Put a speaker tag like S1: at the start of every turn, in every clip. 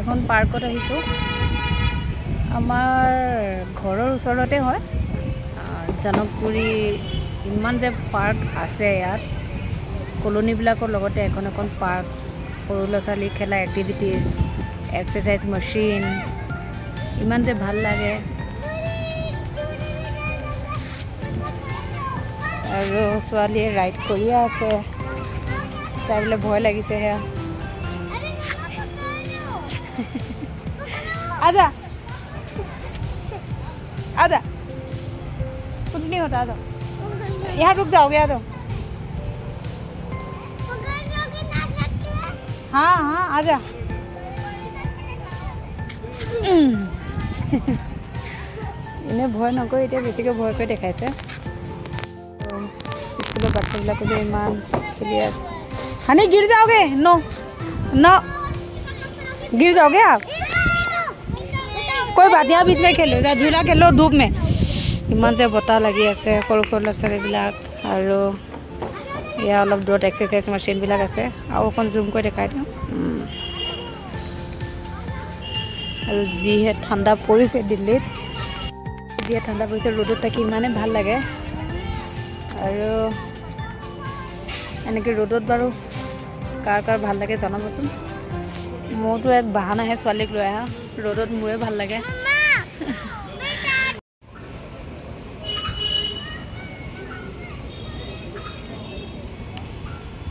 S1: এখন পাৰ্কত আহিছো আমাৰ ঘৰৰ ওচৰতে হয় জনকপুৰী ইমান যে পাৰ্ক আছে ইয়াত কলোনী বিলাকৰ লগতে এখন এখন পাৰ্ক সৰু ল'ৰা-ছোৱালী খেলা এক্টিভিটিজ এক্সাৰসাইজ মেচিন ইমান যে ভাল লাগে আৰু ছোৱালীয়ে ৰাইড কৰি আছে তাইলে ভয় লাগিছে হে आजा आजा कुछ नहीं होता आजा यहाँ रुक जाओगे आ जाओ हाँ हाँ आजा इन्हें भय नक बेसिक भय कर देखा स्कूल बच्चा भी इमान खेली हनी गिर जाओगे नो नो गिर जाओगे आप कोई बात यहाँ बीच में खेलो जा झूला खेलो धूप में इमान से बता लगी आसे सर सर लछालीबिलाक और या अलग दूर एक्सारसाइज मशीन बिलाक आसे और अपन जूम कर देखा दूँ और जी ठंडा परिसे दिल्लीत जी ठंडा परिसे रोडत थकी इमाने ভাল লাগে और এনেকে रोडत बारू कार कार ভাল লাগে जनाबचोन मोरतो एक बाहाना है छोवालीक লৈ আহা रोडत मोरे ভাল লাগে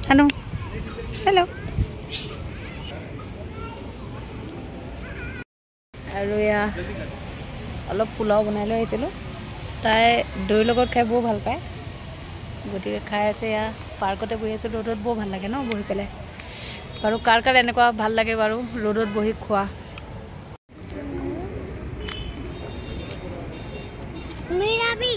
S1: हेलो हेलो और या अलग पोलाव बनाई লৈ আহিছিলোঁ তাই দৈৰ লগত খাই বৰ ভাল পায় গতিকে খাই আছে या পাৰ্কতে বহি আছে रोडत বৰ ভাল লাগে ন বহি পেলাই बारू कार कार एनेकुवा ভাল লাগে बारू रोडत बही खुआ मेरा भी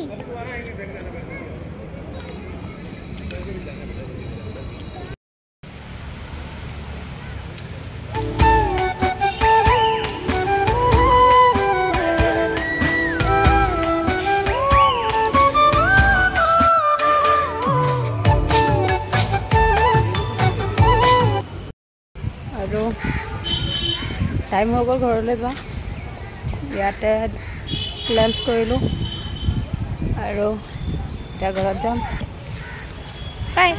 S1: टाइम हो गल घर जा इते लंच करूँ और घर जाम बाय